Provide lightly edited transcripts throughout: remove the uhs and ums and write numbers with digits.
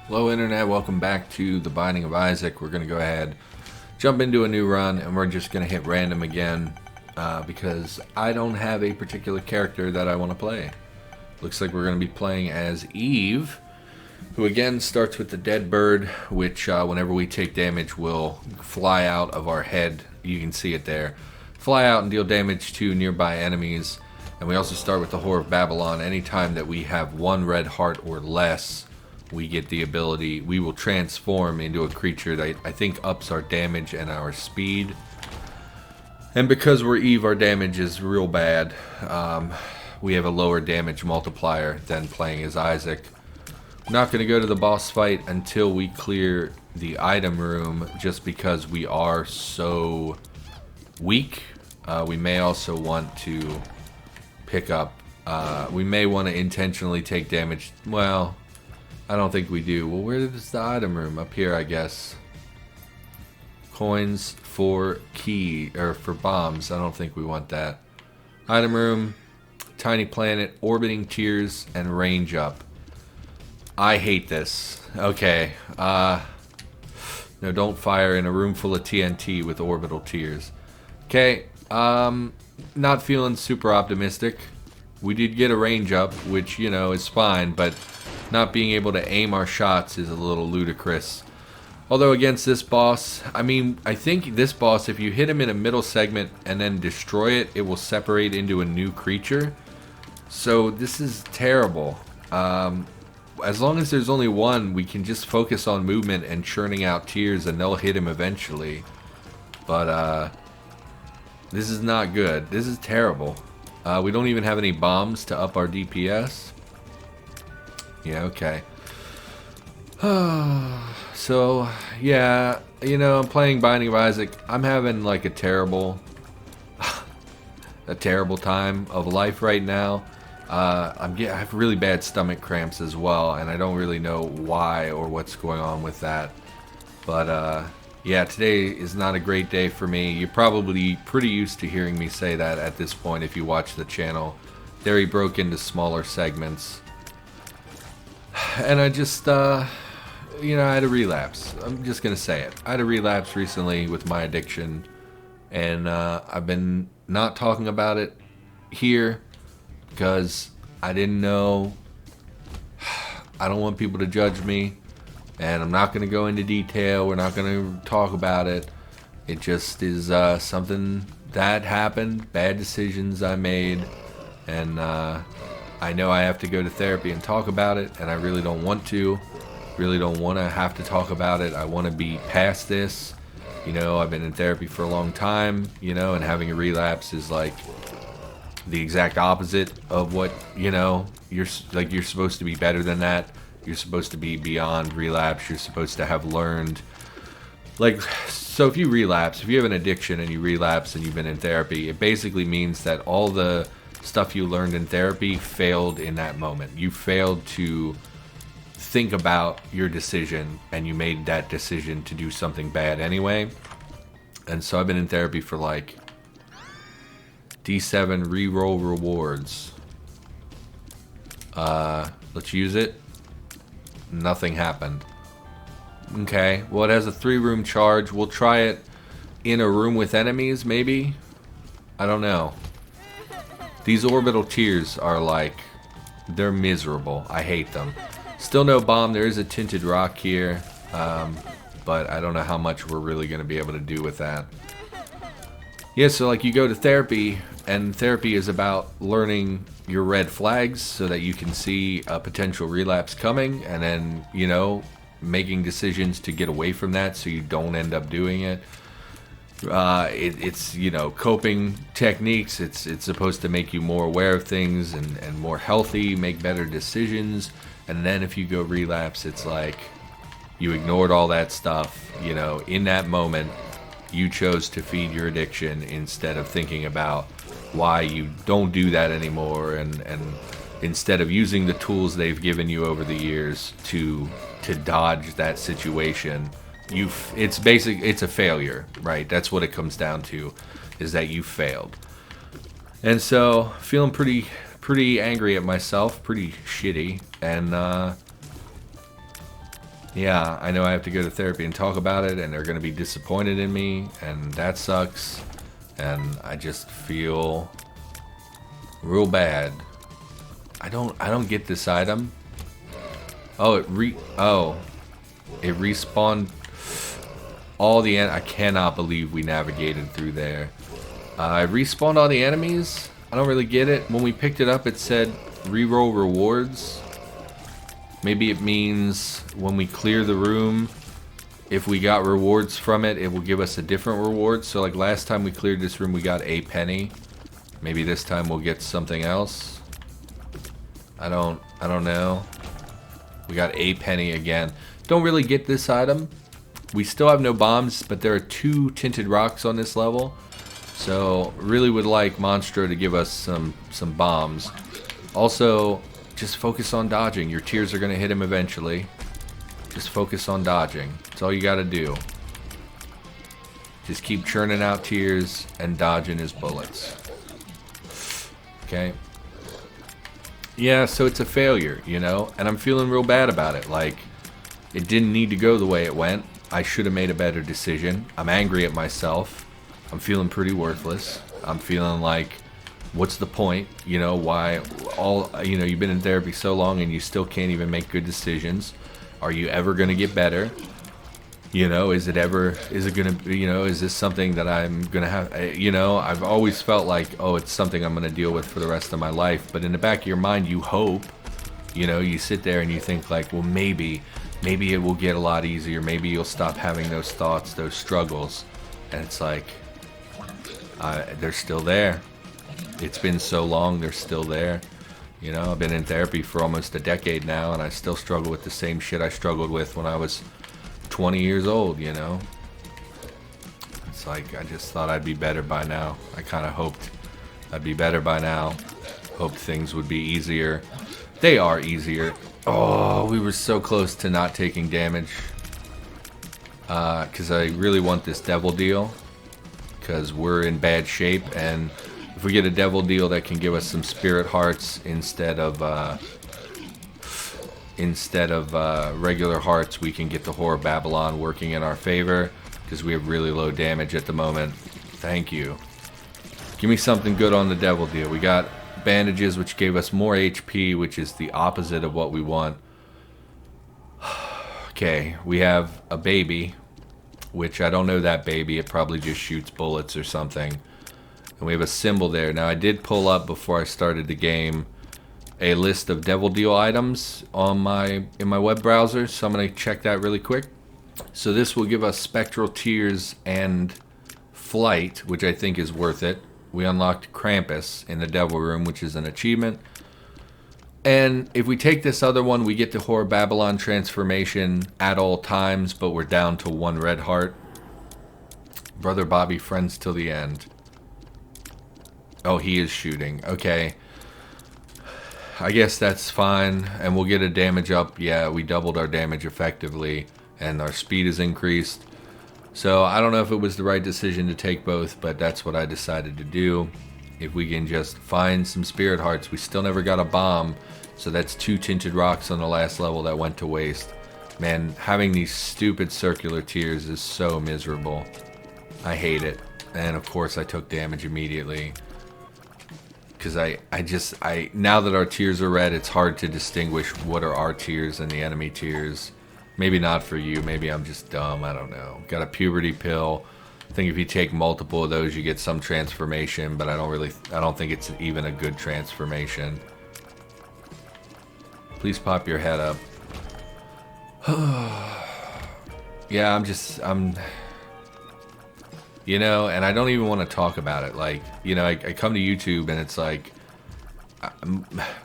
Hello Internet, welcome back to The Binding of Isaac. We're going to go ahead, jump into a new run, and we're just going to hit random again because I don't have a particular character that I want to play. Looks like we're going to be playing as Eve, who again starts with the dead bird, which whenever we take damage will fly out of our head. You can see it there. Fly out and deal damage to nearby enemies. And we also start with the Whore of Babylon. Anytime that we have one red heart or less, we get the ability, we will transform into a creature that I think ups our damage and our speed. And because we're Eve, our damage is real bad. We have a lower damage multiplier than playing as Isaac. We're not going to go to the boss fight until we clear the item room, just because we are so weak. We may also want to pick up, we may want to intentionally take damage. Well, I don't think we do. Well, where is the item room? Up here, I guess. Coins for key, or for bombs. I don't think we want that. Item room, tiny planet, orbiting tiers, and range up. I hate this. Okay. No, don't fire in a room full of TNT with orbital tiers. Okay. Not feeling super optimistic. We did get a range up, which, you know, is fine, but not being able to aim our shots is a little ludicrous. Although against this boss, I mean, I think this boss, if you hit him in a middle segment and then destroy it, it will separate into a new creature. So this is terrible. As long as there's only one, we can just focus on movement and churning out tears, and they'll hit him eventually. But this is not good. This is terrible. We don't even have any bombs to up our DPS. Yeah, okay. So, yeah, you know, I'm playing Binding of Isaac. I'm having like a terrible time of life right now. I have really bad stomach cramps as well, and I don't really know why or what's going on with that. But yeah, today is not a great day for me. You're probably pretty used to hearing me say that at this point if you watch the channel. There he broke into smaller segments. And I just, you know, I had a relapse. I'm just going to say it. I had a relapse recently with my addiction. And I've been not talking about it here because I didn't know. I don't want people to judge me. And I'm not going to go into detail. We're not going to talk about it. It just is something that happened. Bad decisions I made. And I know I have to go to therapy and talk about it. And I really don't want to. Really don't want to have to talk about it. I want to be past this. You know, I've been in therapy for a long time. You know, and having a relapse is like the exact opposite of what, you know, you're supposed to be better than that. You're supposed to be beyond relapse. You're supposed to have learned. Like, so if you relapse, if you have an addiction and you relapse and you've been in therapy, it basically means that all the stuff you learned in therapy failed in that moment. You failed to think about your decision, and you made that decision to do something bad anyway. And so I've been in therapy for like D7 reroll rewards. Let's use it. Nothing happened. Okay, well, it has a 3-room charge. We'll try it in a room with enemies, maybe? I don't know. These orbital tears are like, they're miserable. I hate them. Still no bomb. There is a tinted rock here, but I don't know how much we're really going to be able to do with that. Yeah, so like you go to therapy, and therapy is about learning your red flags so that you can see a potential relapse coming, and then, you know, making decisions to get away from that so you don't end up doing it. It's, you know, coping techniques. It's supposed to make you more aware of things and more healthy, make better decisions. And then if you go relapse, it's like you ignored all that stuff, you know, in that moment. You chose to feed your addiction instead of thinking about why you don't do that anymore, and instead of using the tools they've given you over the years to dodge that situation, it's a failure, right? That's what it comes down to, is that you failed. And so feeling pretty angry at myself, pretty shitty, and Yeah, I know I have to go to therapy and talk about it, and they're going to be disappointed in me, and that sucks. And I just feel real bad. I don't get this item. Oh, it respawned all the I cannot believe we navigated through there. I respawned all the enemies. I don't really get it. When we picked it up, it said reroll rewards. Maybe it means when we clear the room, if we got rewards from it, it will give us a different reward. So like last time we cleared this room, we got a penny. Maybe this time we'll get something else. I don't know. We got a penny again. Don't really get this item. We still have no bombs, but there are 2 tinted rocks on this level. So really would like Monstro to give us some bombs. Also, just focus on dodging. Your tears are going to hit him eventually. Just focus on dodging. That's all you got to do. Just keep churning out tears and dodging his bullets. Okay. Yeah, so it's a failure, you know? And I'm feeling real bad about it. Like, it didn't need to go the way it went. I should have made a better decision. I'm angry at myself. I'm feeling pretty worthless. I'm feeling like, what's the point? You know, why you've been in therapy so long and you still can't even make good decisions. Are you ever going to get better? You know, is it going to, you know, is this something that I'm going to have, you know, I've always felt like, oh, it's something I'm going to deal with for the rest of my life. But in the back of your mind, you hope, you know, you sit there and you think like, well, maybe it will get a lot easier. Maybe you'll stop having those thoughts, those struggles. And it's like, they're still there. It's been so long, they're still there. You know, I've been in therapy for almost a decade now, and I still struggle with the same shit I struggled with when I was 20 years old, you know? It's like, I just thought I'd be better by now. I kind of hoped I'd be better by now. Hoped things would be easier. They are easier. Oh, we were so close to not taking damage. Because I really want this devil deal. Because we're in bad shape, and if we get a devil deal that can give us some spirit hearts instead of regular hearts, we can get the Whore of Babylon working in our favor, because we have really low damage at the moment. Thank you. Give me something good on the devil deal. We got bandages, which gave us more HP, which is the opposite of what we want. Okay, we have a baby, which I don't know that baby. It probably just shoots bullets or something. And we have a symbol there. Now, I did pull up before I started the game a list of devil deal items on in my web browser, so I'm going to check that really quick. So this will give us Spectral Tears and Flight, which I think is worth it. We unlocked Krampus in the Devil Room, which is an achievement. And if we take this other one, we get the Whore of Babylon transformation at all times, but we're down to 1 red heart. Brother Bobby, friends till the end. Oh, he is shooting. Okay. I guess that's fine. And we'll get a damage up. Yeah, we doubled our damage effectively. And our speed is increased. So I don't know if it was the right decision to take both, but that's what I decided to do. If we can just find some spirit hearts. We still never got a bomb. So that's 2 tinted rocks on the last level that went to waste. Man, having these stupid circular tears is so miserable. I hate it. And of course I took damage immediately. Because I now that our tears are red, it's hard to distinguish what are our tears and the enemy tears. Maybe not for you. Maybe I'm just dumb. I don't know. Got a puberty pill. I think if you take multiple of those, you get some transformation, but I don't think it's even a good transformation. Please pop your head up. Yeah, you know, and I don't even want to talk about it. Like, you know, I come to YouTube and it's like,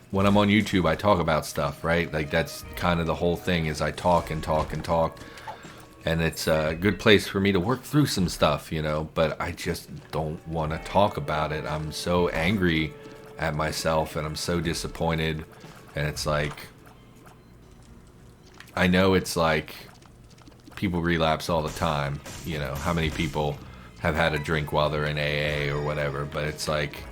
when I'm on YouTube, I talk about stuff, right? Like, that's kind of the whole thing, is I talk and talk and talk. And it's a good place for me to work through some stuff, you know, but I just don't want to talk about it. I'm so angry at myself and I'm so disappointed. And it's like, I know it's like people relapse all the time, you know, how many people have had a drink while they're in AA or whatever, but it's like,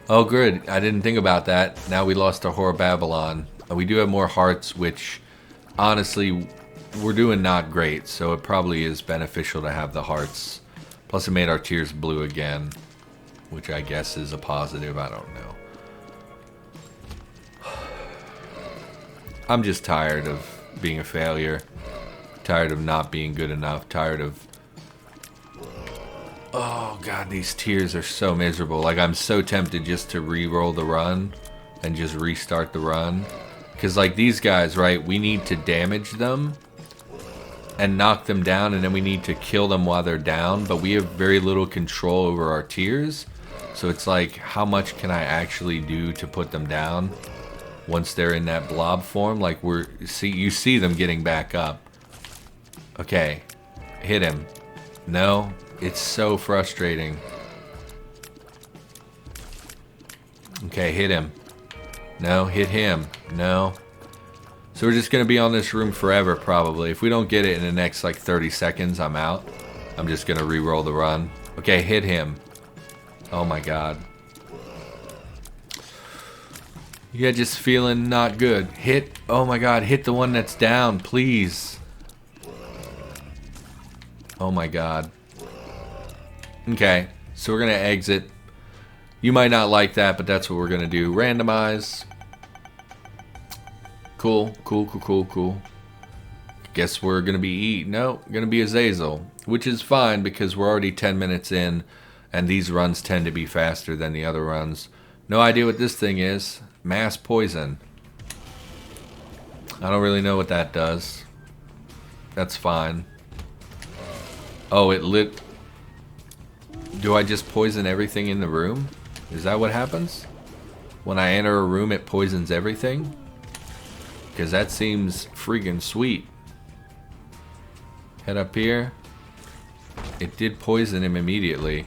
oh good, I didn't think about that. Now we lost our Whore of Babylon. We do have more hearts, which honestly, we're doing not great, so it probably is beneficial to have the hearts. Plus it made our tears blue again, which I guess is a positive. I don't know. I'm just tired of being a failure. Tired of not being good enough. Tired of... Oh god, these tears are so miserable. Like, I'm so tempted just to re-roll the run and just restart the run. Because, like, these guys, right, we need to damage them and knock them down, and then we need to kill them while they're down, but we have very little control over our tears. So it's like, how much can I actually do to put them down once they're in that blob form? Like, you see them getting back up. Okay, hit him. No, it's so frustrating. Okay, hit him. No, hit him. No. So we're just going to be on this room forever, probably. If we don't get it in the next, like, 30 seconds, I'm out. I'm just going to re-roll the run. Okay, hit him. Oh, my God. Yeah, just feeling not good. Hit. Oh, my God. Hit the one that's down, please. Oh, my God. Okay, so we're going to exit. You might not like that, but that's what we're going to do. Randomize. Cool. Guess we're going to be going to be Azazel, which is fine because we're already 10 minutes in, and these runs tend to be faster than the other runs. No idea what this thing is. Mass poison. I don't really know what that does. That's fine. Oh, it lit... Do I just poison everything in the room? Is that what happens? When I enter a room, it poisons everything? Because that seems freaking sweet. Head up here. It did poison him immediately.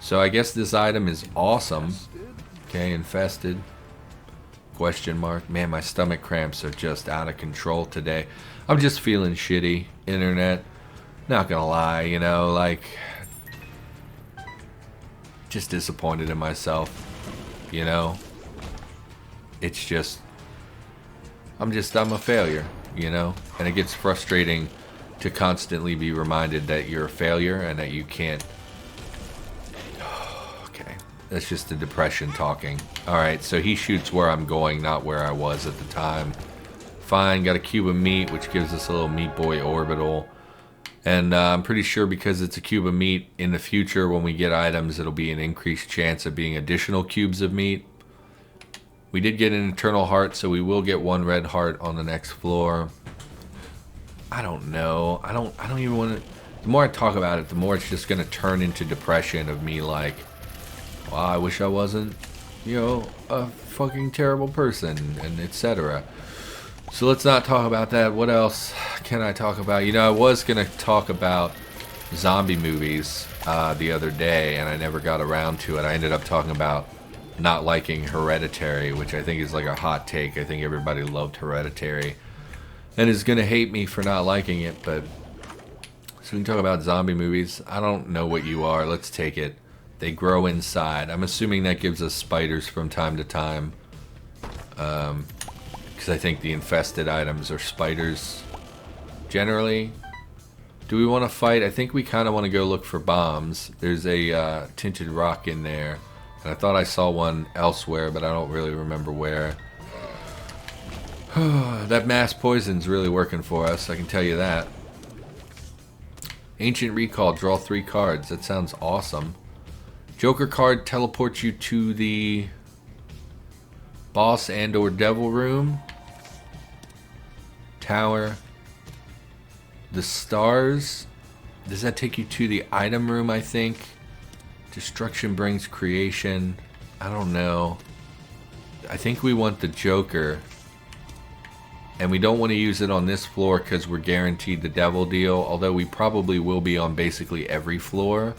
So I guess this item is awesome. Okay, infested. Question mark. Man, my stomach cramps are just out of control today. I'm just feeling shitty. Internet. Not gonna lie, you know, like... Just disappointed in myself. You know? It's just... I'm a failure, you know? And it gets frustrating to constantly be reminded that you're a failure and that you can't... Okay. That's just the depression talking. Alright, so he shoots where I'm going, not where I was at the time. Fine, got a cube of meat, which gives us a little meat boy orbital. And I'm pretty sure because it's a cube of meat, in the future when we get items, it'll be an increased chance of being additional cubes of meat. We did get an eternal heart, so we will get one red heart on the next floor. I don't know. I don't even want to... The more I talk about it, the more it's just going to turn into depression of me like, well, I wish I wasn't, you know, a fucking terrible person, and etc. So let's not talk about that. What else can I talk about? You know, I was going to talk about zombie movies the other day, and I never got around to it. I ended up talking about not liking Hereditary, which I think is like a hot take. I think everybody loved Hereditary and is going to hate me for not liking it, but... So we can talk about zombie movies. I don't know what you are. Let's take it. They grow inside. I'm assuming that gives us spiders from time to time. Because I think the infested items are spiders generally. Do we want to fight? I think we kind of want to go look for bombs. There's a tinted rock in there. And I thought I saw one elsewhere, but I don't really remember where. That mass poison's really working for us, I can tell you that. Ancient Recall, draw 3 cards. That sounds awesome. Joker card teleports you to the boss and or devil room. Tower. The stars. Does that take you to the item room, I think? Destruction brings creation. I don't know. I think we want the Joker. And we don't want to use it on this floor because we're guaranteed the devil deal. Although we probably will be on basically every floor.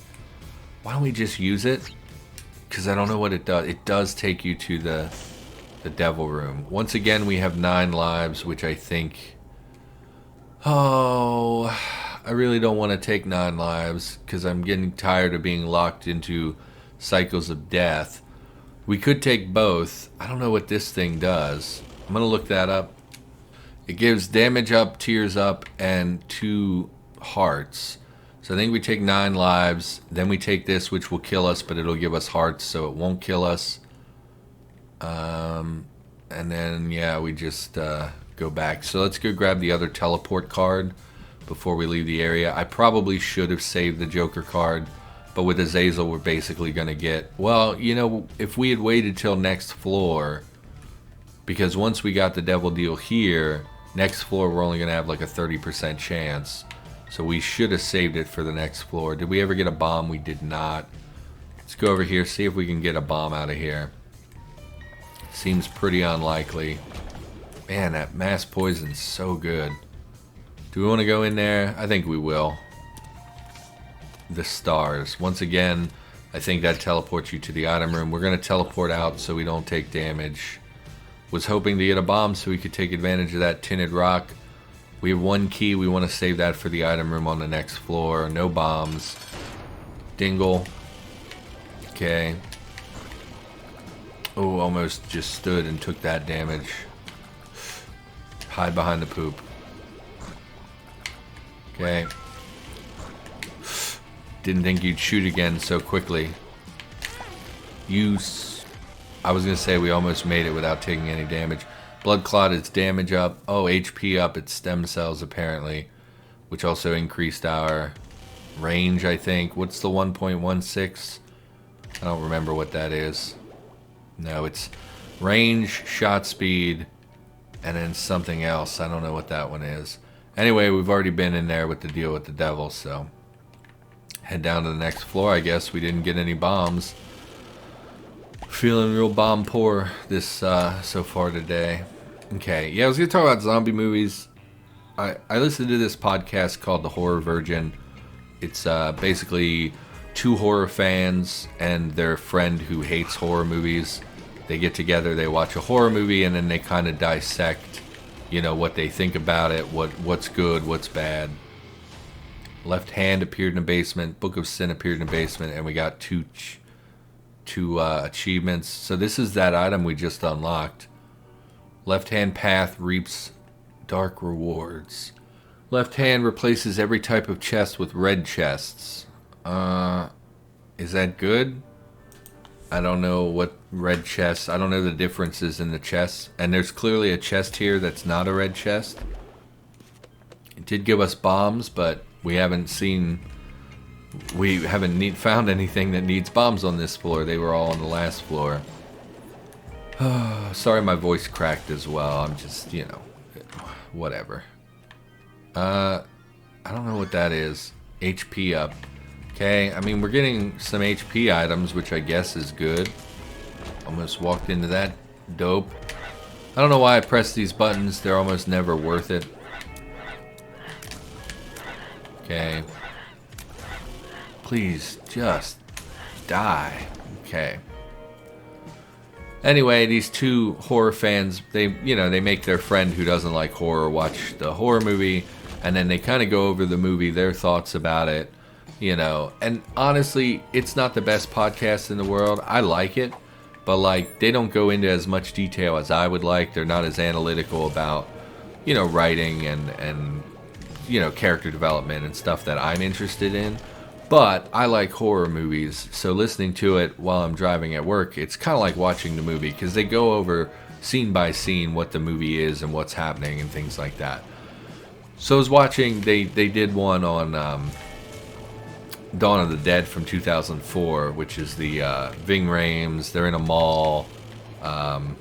Why don't we just use it? Because I don't know what it does. It does take you to the devil room. Once again, we have 9 lives, which I think... Oh... I really don't want to take 9 lives because I'm getting tired of being locked into cycles of death. We could take both. I don't know what this thing does. I'm going to look that up. It gives damage up, tears up, and 2 hearts. So I think we take 9 lives. Then we take this, which will kill us, but it'll give us hearts, so it won't kill us. And then, yeah, we just go back. So let's go grab the other teleport card before we leave the area. I probably should have saved the Joker card, but with Azazel, we're basically going to get... Well, you know, if we had waited till next floor, because once we got the Devil Deal here, next floor we're only going to have like a 30% chance. So we should have saved it for the next floor. Did we ever get a bomb? We did not. Let's go over here, see if we can get a bomb out of here. Seems pretty unlikely. Man, that mass poison's so good. Do we want to go in there? I think we will. The stars. Once again, I think that teleports you to the item room. We're going to teleport out so we don't take damage. Was hoping to get a bomb so we could take advantage of that tinted rock. We have 1 key. We want to save that for the item room on the next floor. No bombs. Dingle. Okay. Oh, almost just stood and took that damage. Hide behind the poop. Okay. Didn't think you'd shoot again so quickly. I was going to say we almost made it without taking any damage. Blood clot, it's damage up. Oh, HP up, it's stem cells apparently. Which also increased our range, I think. What's the 1.16? I don't remember what that is. No, it's range, shot speed, and then something else. I don't know what that one is. Anyway, we've already been in there with the deal with the devil, so head down to the next floor, I guess. We didn't get any bombs. Feeling real bomb poor this so far today. Okay, yeah, I was going to talk about zombie movies. I listened to this podcast called The Horror Virgin. It's basically 2 horror fans and their friend who hates horror movies. They get together, they watch a horror movie, and then they kind of dissect, you know, what they think about it, what's good, what's bad. Left Hand appeared in the basement, Book of Sin appeared in the basement, and we got two achievements. So this is that item we just unlocked. Left Hand Path reaps dark rewards. Left Hand replaces every type of chest with red chests. Is that good? I don't know what red chests. I don't know the differences in the chests. And there's clearly a chest here that's not a red chest. It did give us bombs, but we haven't found anything that needs bombs on this floor. They were all on the last floor. Sorry my voice cracked as well. I'm just, you know, whatever. I don't know what that is. HP up. Okay, I mean, we're getting some HP items, which I guess is good. Almost walked into that dope. I don't know why I press these buttons. They're almost never worth it. Okay. Please, just die. Okay. Anyway, these 2 horror fans, they make their friend who doesn't like horror watch the horror movie, and then they kind of go over the movie, their thoughts about it, you know. And honestly, it's not the best podcast in the world. I like it, but like they don't go into as much detail as I would like. They're not as analytical about, you know, writing and you know, character development and stuff that I'm interested in. But I like horror movies, so listening to it while I'm driving at work, it's kind of like watching the movie, because they go over scene by scene what the movie is and what's happening and things like that. So I was watching, they did one on Dawn of the Dead from 2004, which is the Ving Rhames. They're in a mall. Can't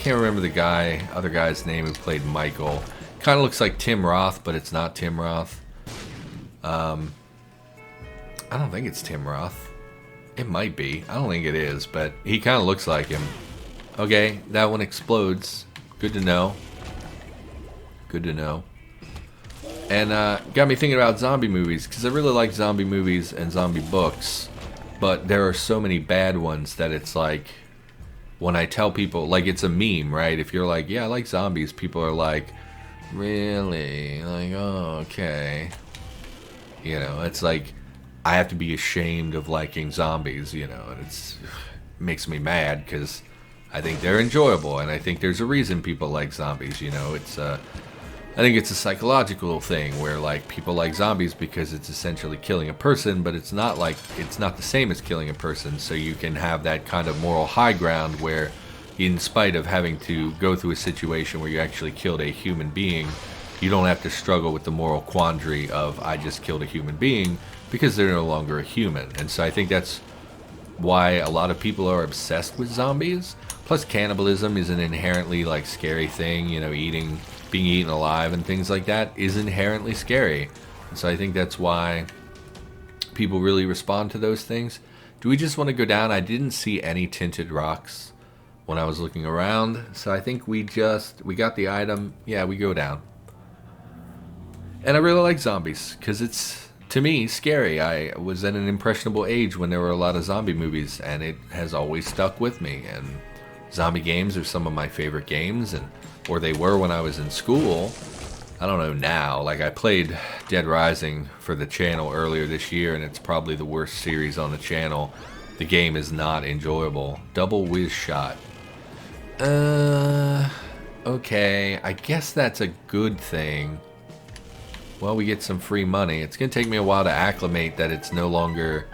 remember the other guy's name who played Michael. Kind of looks like Tim Roth, but it's not Tim Roth. I don't think it's Tim Roth. It might be. I don't think it is, but he kind of looks like him. Okay, that one explodes. Good to know. Good to know. And got me thinking about zombie movies, because I really like zombie movies and zombie books, but there are so many bad ones that it's like, when I tell people, like, it's a meme, right? If you're like, yeah, I like zombies, people are like, really? Like, oh, okay. You know, it's like, I have to be ashamed of liking zombies, you know, and it makes me mad, because I think they're enjoyable, and I think there's a reason people like zombies, you know. It's I think it's a psychological thing where like people like zombies because it's essentially killing a person, but it's not the same as killing a person. So you can have that kind of moral high ground where, in spite of having to go through a situation where you actually killed a human being, you don't have to struggle with the moral quandary of I just killed a human being because they're no longer a human. And so I think that's why a lot of people are obsessed with zombies. Plus, cannibalism is an inherently like scary thing. You know, being eaten alive and things like that is inherently scary. And so I think that's why people really respond to those things. Do we just want to go down? I didn't see any tinted rocks when I was looking around, so I think we got the item. Yeah, we go down. And I really like zombies because it's, to me, scary. I was at an impressionable age when there were a lot of zombie movies, and it has always stuck with me. And zombie games are some of my favorite games, or they were when I was in school. I don't know now. Like, I played Dead Rising for the channel earlier this year, and it's probably the worst series on the channel. The game is not enjoyable. Double whiz shot. Okay. I guess that's a good thing. Well, we get some free money. It's going to take me a while to acclimate that it's no longer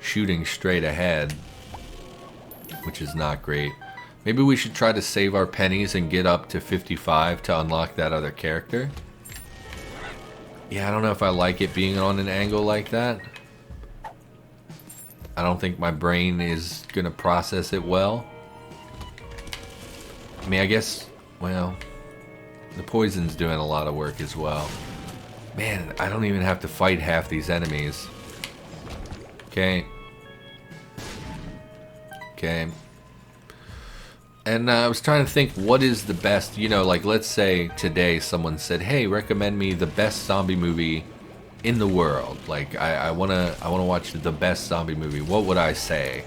shooting straight ahead, which is not great. Maybe we should try to save our pennies and get up to 55 to unlock that other character. Yeah, I don't know if I like it being on an angle like that. I don't think my brain is going to process it well. I mean, I guess, well, the poison's doing a lot of work as well. Man, I don't even have to fight half these enemies. Okay. Okay. And I was trying to think, what is the best, you know, like let's say today someone said, hey, recommend me the best zombie movie in the world. Like, I wanna watch the best zombie movie. What would I say?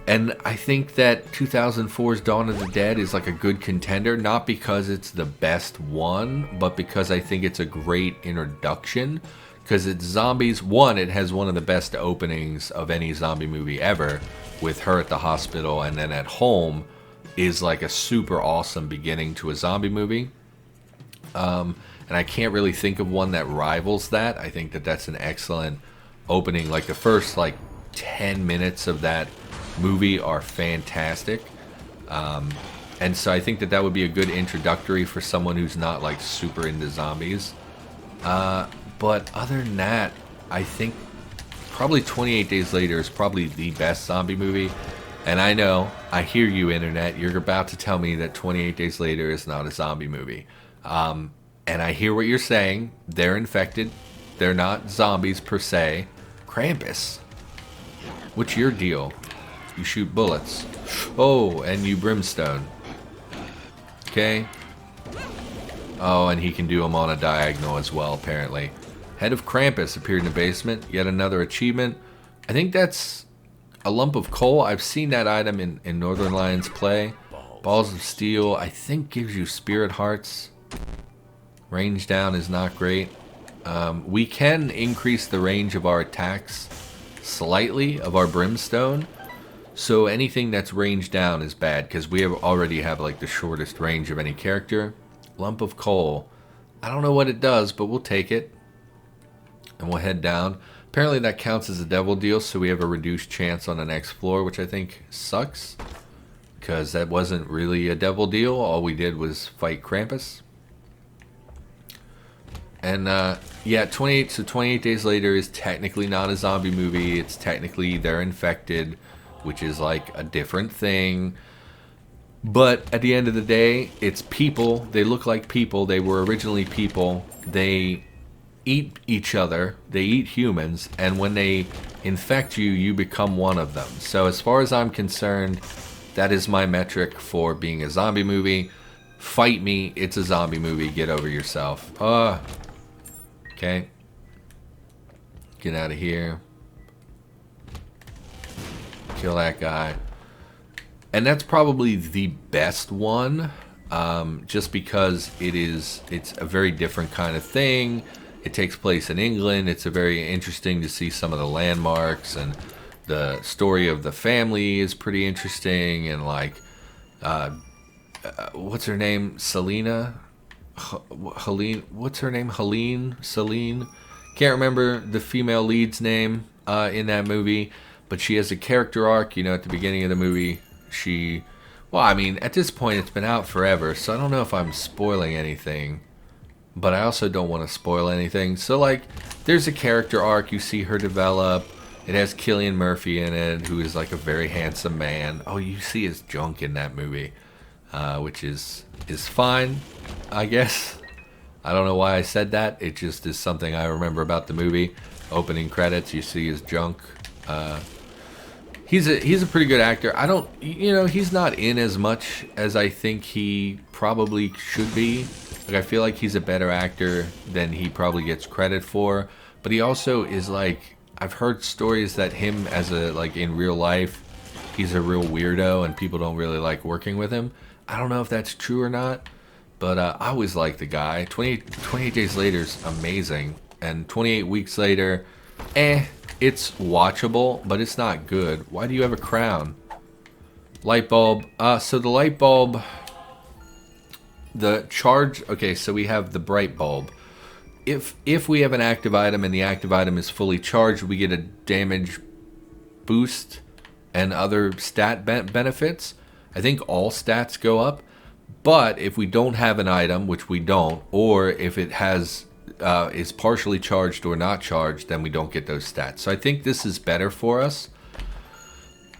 And I think that 2004's Dawn of the Dead is like a good contender, not because it's the best one, but because I think it's a great introduction. Because it's zombies. One, it has one of the best openings of any zombie movie ever, with her at the hospital and then at home is like a super awesome beginning to a zombie movie. And I can't really think of one that rivals that. I think that that's an excellent opening. Like the first like 10 minutes of that movie are fantastic. And so I think that that would be a good introductory for someone who's not like super into zombies. But other than that, I think probably 28 Days Later is probably the best zombie movie. And I know, I hear you, Internet. You're about to tell me that 28 Days Later is not a zombie movie. And I hear what you're saying. They're infected. They're not zombies per se. Krampus. What's your deal? You shoot bullets. Oh, and you brimstone. Okay. Oh, and he can do them on a diagonal as well, apparently. Head of Krampus appeared in the basement. Yet another achievement. I think that's a lump of coal. I've seen that item in Northern Lions play. Balls of Steel, I think, gives you spirit hearts. Range down is not great. We can increase the range of our attacks slightly, of our brimstone. So anything that's range down is bad, because we already have like the shortest range of any character. Lump of coal. I don't know what it does, but we'll take it. And we'll head down. Apparently that counts as a devil deal, so we have a reduced chance on the next floor, which I think sucks. Because that wasn't really a devil deal. All we did was fight Krampus. And yeah, 28 Days Later is technically not a zombie movie. It's technically they're infected, which is like a different thing. But at the end of the day, it's people. They look like people. They were originally people. They eat each other. They eat humans. And when they infect you, you become one of them. So as far as I'm concerned, that is my metric for being a zombie movie. Fight me. It's a zombie movie. Get over yourself. Okay. Get out of here. Kill that guy. And that's probably the best one, just because it's a very different kind of thing. It takes place in England. It's a very interesting to see some of the landmarks, and the story of the family is pretty interesting. And like, what's her name? Selena? Helene, what's her name? Helene? Celine? Can't remember the female lead's name in that movie, but she has a character arc. You know, at the beginning of the movie, she... Well, I mean, at this point, it's been out forever, so I don't know if I'm spoiling anything, but I also don't want to spoil anything. So, like, there's a character arc. You see her develop. It has Cillian Murphy in it, who is, like, a very handsome man. Oh, you see his junk in that movie, which is fine, I guess. I don't know why I said that. It just is something I remember about the movie. Opening credits, you see his junk. He's a pretty good actor. I don't, you know, he's not in as much as I think he probably should be. Like, I feel like he's a better actor than he probably gets credit for. But he also is like, I've heard stories that him as a, like, in real life, he's a real weirdo and people don't really like working with him. I don't know if that's true or not, but I always liked the guy. 28 Days Later is amazing, and 28 Weeks Later, it's watchable, but it's not good. Why do you have a crown? Light bulb. So the light bulb, the charge. Okay, so we have the bright bulb. If we have an active item and the active item is fully charged, we get a damage boost and other stat benefits. I think all stats go up, but if we don't have an item, which we don't, or if it has is partially charged or not charged, then we don't get those stats. So I think this is better for us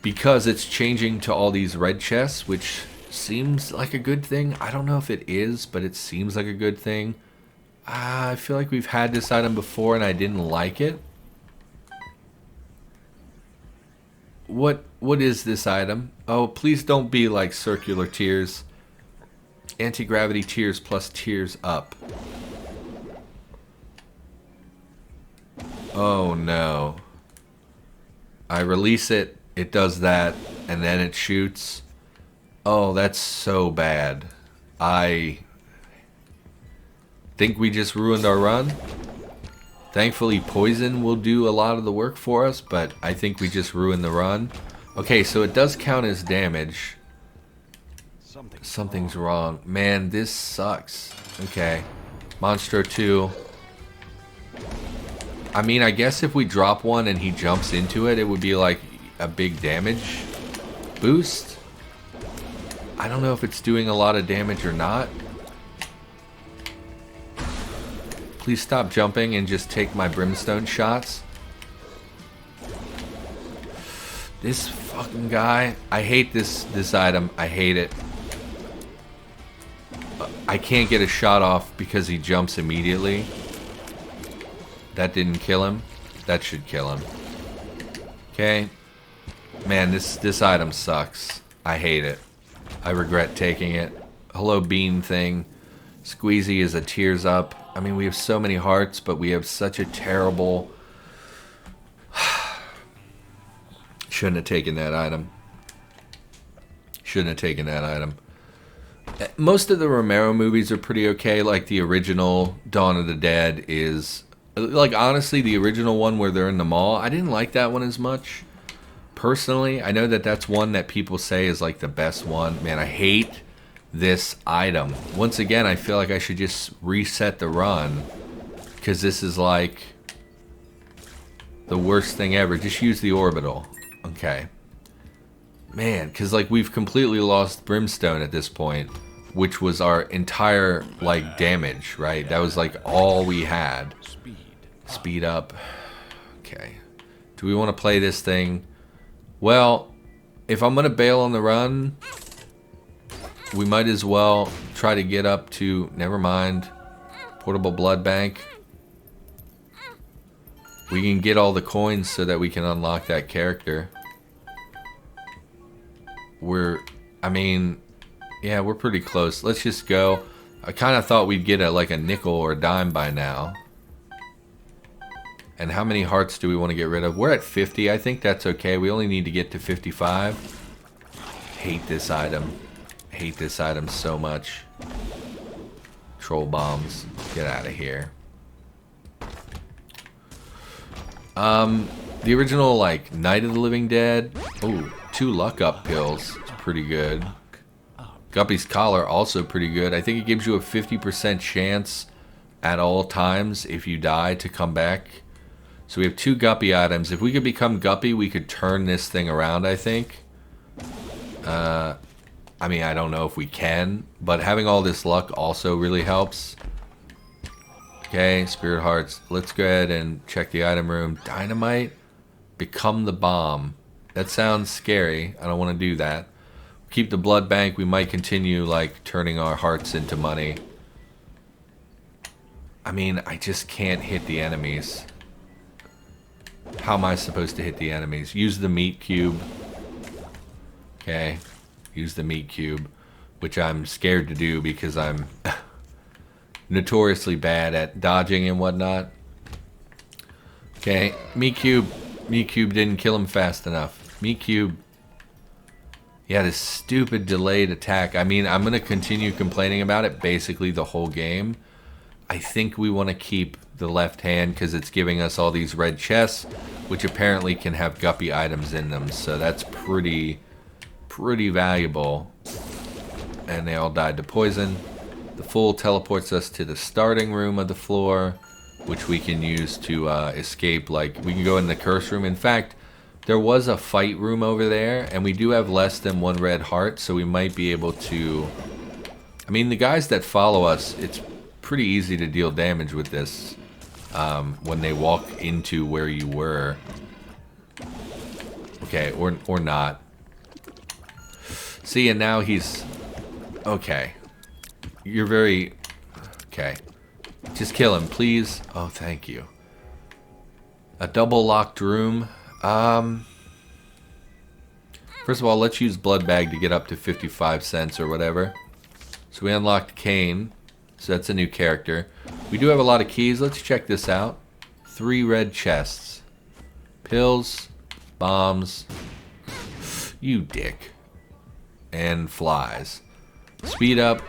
because it's changing to all these red chests, which seems like a good thing. I don't know if it is, but it seems like a good thing. I feel like we've had this item before and I didn't like it. What is this item? Oh, please don't be like circular tears. Anti-gravity tears plus tears up. Oh no. I release it, it does that, and then it shoots. Oh, that's so bad. I think we just ruined our run. Thankfully, poison will do a lot of the work for us, but I think we just ruined the run. Okay, so it does count as damage. Something's wrong. Man, this sucks. Okay. Monstro 2. I mean, I guess if we drop one and he jumps into it, it would be like a big damage boost. I don't know if it's doing a lot of damage or not. Please stop jumping and just take my brimstone shots. This fucking guy. I hate this item. I hate it. I can't get a shot off because he jumps immediately. That didn't kill him. That should kill him. Okay. Man, this item sucks. I hate it. I regret taking it. Hello bean thing. Squeezy is a tears up. I mean, we have so many hearts, but we have such a terrible... Shouldn't have taken that item. Shouldn't have taken that item. Most of the Romero movies are pretty okay. Like the original Dawn of the Dead is... Like, honestly, the original one where they're in the mall, I didn't like that one as much. Personally, I know that that's one that people say is like the best one. Man, I hate this item. Once again, I feel like I should just reset the run, because this is like the worst thing ever. Just use the orbital. Okay. Man, because like we've completely lost brimstone at this point, which was our entire like damage, right? That was like all we had. Speed up. Okay. Do we want to play this thing? Well, if I'm going to bail on the run, we might as well try to get up to... Never mind. Portable blood bank. We can get all the coins so that we can unlock that character. I mean, yeah, we're pretty close. Let's just go. I kind of thought we'd get like a nickel or a dime by now. And how many hearts do we want to get rid of? We're at 50. I think that's okay. We only need to get to 55. Hate this item. Hate this item so much. Troll bombs. Get out of here. The original, like, Night of the Living Dead. Oh, 2 luck up pills. It's pretty good. Guppy's collar, also pretty good. I think it gives you a 50% chance at all times if you die to come back. So we have 2 Guppy items. If we could become Guppy, we could turn this thing around, I think. I mean, I don't know if we can, but having all this luck also really helps. Okay, Spirit Hearts. Let's go ahead and check the item room. Dynamite. Become the bomb. That sounds scary. I don't want to do that. Keep the blood bank. We might continue, like, turning our hearts into money. I mean, I just can't hit the enemies. How am I supposed to hit the enemies? Use the meat cube. Okay. Use the meat cube, which I'm scared to do because I'm notoriously bad at dodging and whatnot. Okay, meat cube. Meat cube didn't kill him fast enough. Meat cube. Yeah, this stupid delayed attack. I mean, I'm going to continue complaining about it basically the whole game. I think we want to keep the left hand because it's giving us all these red chests, which apparently can have guppy items in them. So that's pretty valuable. And they all died to poison. The Fool teleports us to the starting room of the floor, which we can use to escape. Like, we can go in the curse room. In fact, there was a fight room over there, and we do have less than 1 red heart, so we might be able to... I mean, the guys that follow us, it's pretty easy to deal damage with this when they walk into where you were. Okay, or not. See, and now he's... Okay. You're very... Okay. Just kill him, please. Oh, thank you. A double locked room. First of all, let's use Blood Bag to get up to 55 cents or whatever. So we unlocked Kane. So that's a new character. We do have a lot of keys. Let's check this out. 3 red chests. Pills. Bombs. You dick. And flies. Speed up.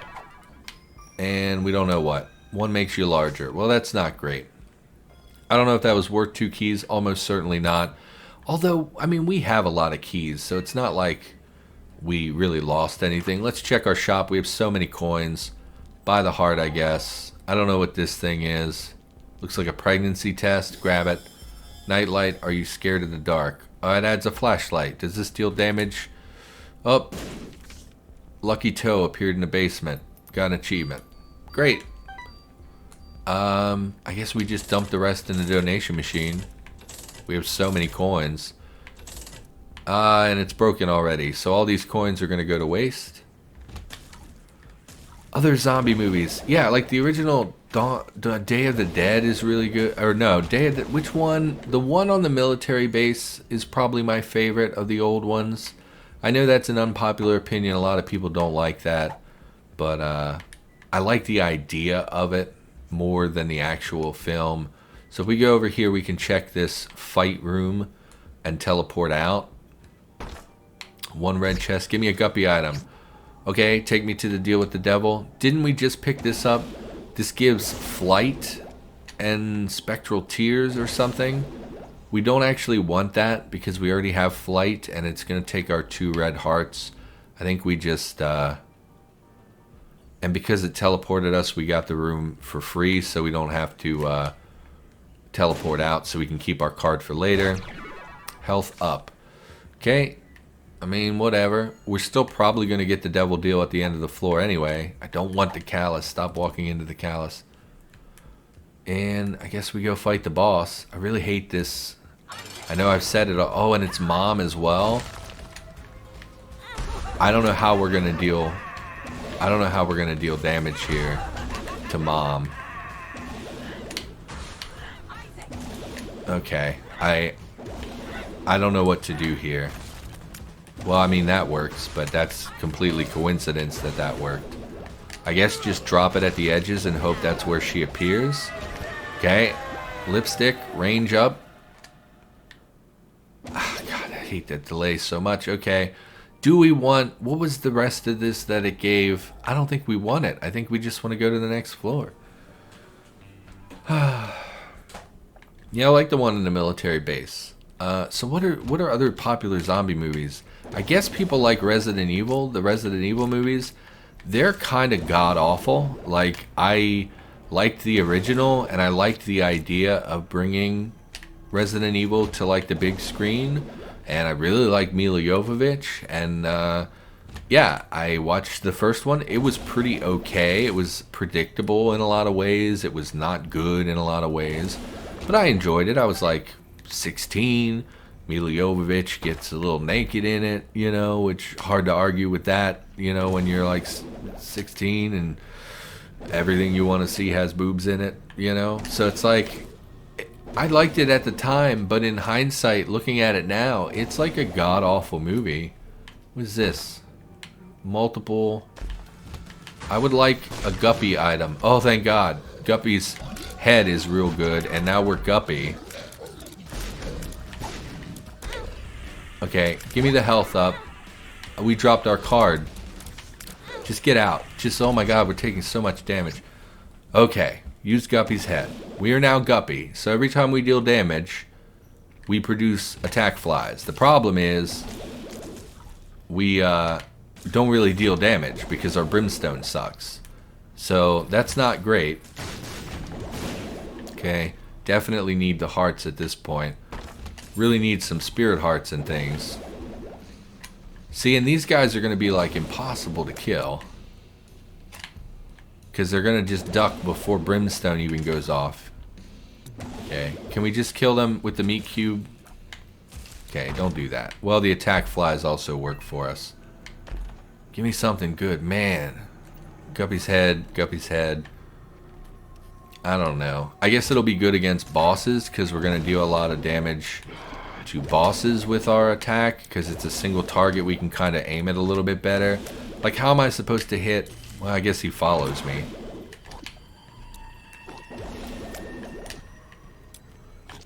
And we don't know what. 1 makes you larger. Well, that's not great. I don't know if that was worth 2 keys. Almost certainly not. Although, I mean, we have a lot of keys, so it's not like we really lost anything. Let's check our shop. We have so many coins. Buy the heart, I guess. I don't know what this thing is. Looks like a pregnancy test. Grab it. Nightlight. Are you scared of the dark? Oh, it adds a flashlight. Does this deal damage? Oh. Lucky Toe appeared in the basement. Got an achievement. Great. I guess we just dump the rest in the donation machine. We have so many coins. And it's broken already. So all these coins are going to go to waste. Other zombie movies. Yeah, like the original Day of the Dead is really good. Or no, which one? The one on the military base is probably my favorite of the old ones. I know that's an unpopular opinion. A lot of people don't like that. But I like the idea of it more than the actual film. So if we go over here, we can check this fight room and teleport out. 1 red chest. Give me a guppy item. Okay, take me to the deal with the devil. Didn't we just pick this up? This gives flight and spectral tears or something. We don't actually want that because we already have flight and it's going to take our 2 red hearts. I think we just... And because it teleported us, we got the room for free, so we don't have to teleport out, so we can keep our card for later. Health up. Okay. I mean, whatever. We're still probably going to get the devil deal at the end of the floor anyway. I don't want the callus. Stop walking into the callus. And I guess we go fight the boss. I really hate this. I know I've said it. Oh, and it's Mom as well. I don't know how we're going to deal... I don't know how we're going to deal damage here to Mom. Okay. I don't know what to do here. Well, I mean, that works, but that's completely coincidence that that worked. I guess just drop it at the edges and hope that's where she appears. Okay. Lipstick. Range up. Ah, God, I hate that delay so much. Okay. Do we want... What was the rest of this that it gave? I don't think we want it. I think we just want to go to the next floor. Yeah, I like the one in the military base. So what are other popular zombie movies? I guess people like Resident Evil, the Resident Evil movies. they're kind of god-awful. Like, I liked the original, and I liked the idea of bringing Resident Evil to, like, the big screen. And I really like Mila Jovovich, and yeah, I watched the first one. It was pretty okay. It was predictable in a lot of ways. It was not good in a lot of ways. But I enjoyed it. I was like 16. Mila Jovovich gets a little naked in it, you know, which hard to argue with that, you know, when you're like 16 and everything you want to see has boobs in it, you know. So it's like, I liked it at the time, but in hindsight, looking at it now, it's like a god-awful movie. What is this? Multiple. I would like a Guppy item. Oh, thank God. Guppy's head is real good, and now we're Guppy. Okay, give me the health up. We dropped our card. Just get out. Just, oh my God, we're taking so much damage. Okay, use Guppy's head. We are now Guppy, so every time we deal damage, we produce attack flies. The problem is, we don't really deal damage because our brimstone sucks. So that's not great. Okay, definitely need the hearts at this point. Really need some spirit hearts and things. See, and these guys are going to be like impossible to kill. Because they're going to just duck before brimstone even goes off. Okay, can we just kill them with the meat cube? Okay, don't do that. Well, the attack flies also work for us. Give me something good, man. Guppy's head, Guppy's head. I don't know. I guess it'll be good against bosses because we're going to deal a lot of damage to bosses with our attack because it's a single target. We can kind of aim it a little bit better. Like, how am I supposed to hit? Well, I guess he follows me.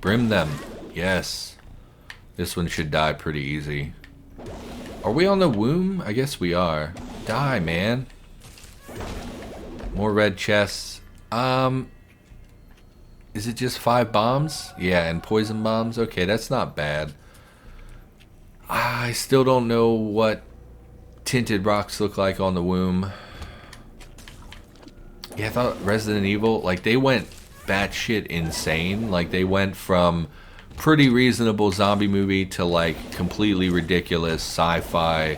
Brim them. Yes. This one should die pretty easy. Are we on the womb? I guess we are. Die, man. More red chests. Is it just 5 bombs? Yeah, and poison bombs? Okay, that's not bad. I still don't know what tinted rocks look like on the womb. Yeah, I thought Resident Evil, like, they went batshit insane. Like, they went from pretty reasonable zombie movie to, like, completely ridiculous sci-fi.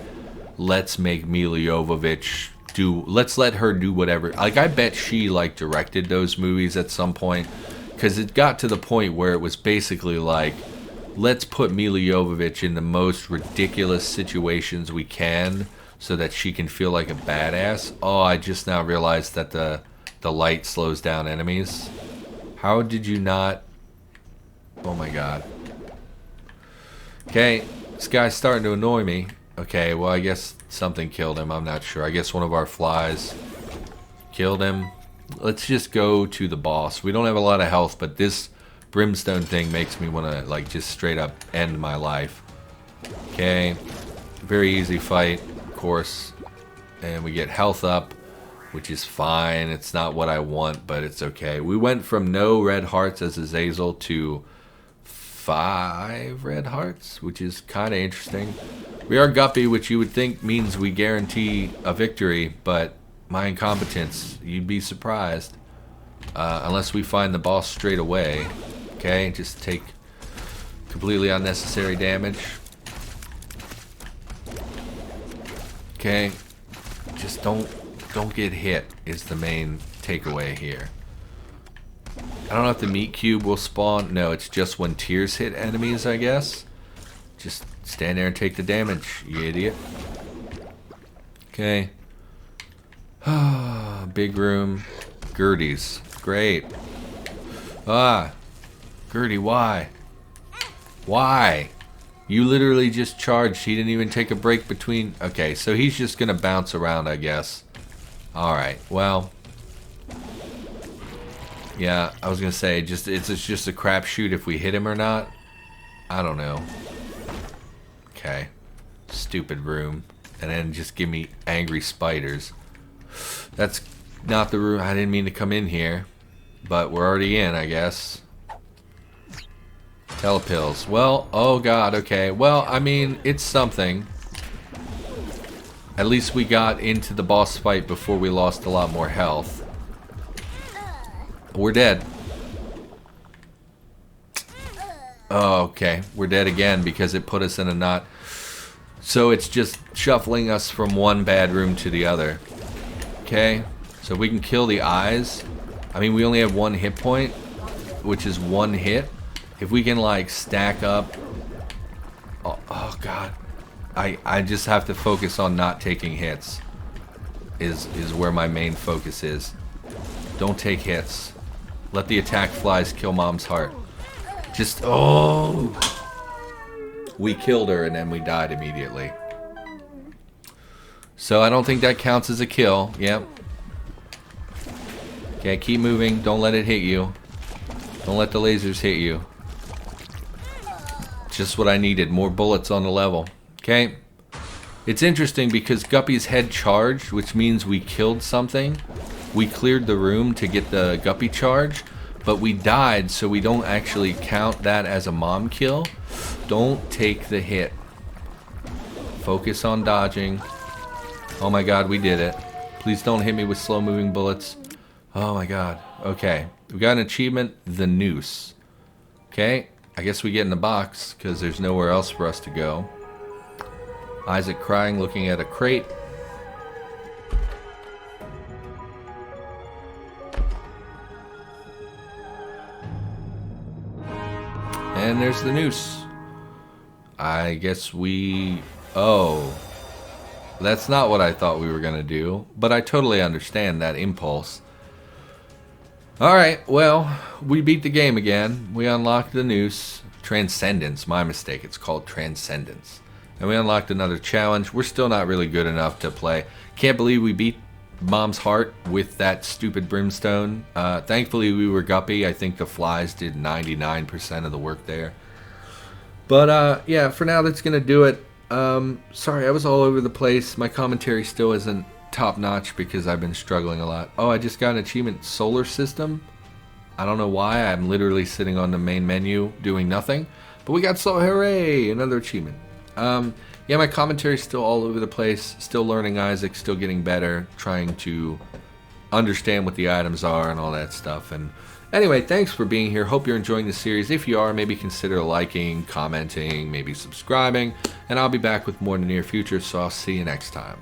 Let's make Mila Jovovich do... Let's let her do whatever. Like, I bet she, like, directed those movies at some point. Because it got to the point where it was basically like, let's put Mila Jovovich in the most ridiculous situations we can so that she can feel like a badass. Oh, I just now realized that the light slows down enemies. How did you not... Oh my God. Okay, this guy's starting to annoy me. Okay, well, I guess something killed him. I'm not sure. I guess one of our flies killed him. Let's just go to the boss. We don't have a lot of health, but this brimstone thing makes me want to, like, just straight up end my life. Okay. Very easy fight, of course. And we get health up, which is fine. It's not what I want, but it's okay. We went from no red hearts as Azazel to 5 red hearts, which is kind of interesting. We are Guppy, which you would think means we guarantee a victory, but my incompetence, you'd be surprised. Unless we find the boss straight away. Okay, just take completely unnecessary damage. Okay, just don't get hit is the main takeaway here. I don't know if the meat cube will spawn. No, it's just when tears hit enemies, I guess. Just stand there and take the damage, you idiot. Okay. Big room. Gertie's. Great. Ah. Gertie, why? Why? You literally just charged. He didn't even take a break between... Okay, so he's just going to bounce around, I guess. Alright, well... Yeah, I was going to say, it's just a crapshoot if we hit him or not. I don't know. Okay. Stupid room. And then just give me angry spiders. That's not the room. I didn't mean to come in here. But we're already in, I guess. Telepills. Well, oh god, okay. Well, I mean, it's something. At least we got into the boss fight before we lost a lot more health. We're dead. Oh, okay. We're dead again because it put us in a knot. So it's just shuffling us from one bad room to the other. Okay. So we can kill the eyes. I mean, we only have 1 hit point, which is 1 hit. If we can, like, stack up... Oh God. I just have to focus on not taking hits. Is where my main focus is. Don't take hits. Let the attack flies kill Mom's heart. Just... Oh! We killed her and then we died immediately. So I don't think that counts as a kill. Yep. Okay, keep moving. Don't let it hit you. Don't let the lasers hit you. Just what I needed. More bullets on the level. Okay. It's interesting because Guppy's head charged, which means we killed something. We cleared the room to get the Guppy charge, but we died, so we don't actually count that as a mom kill. Don't take the hit. Focus on dodging. Oh my God, we did it. Please don't hit me with slow-moving bullets. Oh my God. Okay. We got an achievement, the noose. Okay. I guess we get in the box because there's nowhere else for us to go. Isaac crying, looking at a crate. And there's the noose. I guess we... Oh. That's not what I thought we were going to do. But I totally understand that impulse. Alright, well, we beat the game again. We unlocked the noose. Transcendence, my mistake. It's called Transcendence. And we unlocked another challenge. We're still not really good enough to play. Can't believe we beat Mom's heart with that stupid brimstone. Thankfully, we were Guppy. I think the flies did 99% of the work there. But, yeah, for now, that's going to do it. Sorry, I was all over the place. My commentary still isn't top-notch because I've been struggling a lot. Oh, I just got an achievement, Solar System. I don't know why. I'm literally sitting on the main menu doing nothing. But we got hooray! Another achievement. Yeah, my commentary's still all over the place. Still learning Isaac, still getting better. Trying to understand what the items are and all that stuff. And anyway, thanks for being here. Hope you're enjoying the series. If you are, maybe consider liking, commenting, maybe subscribing. And I'll be back with more in the near future, so I'll see you next time.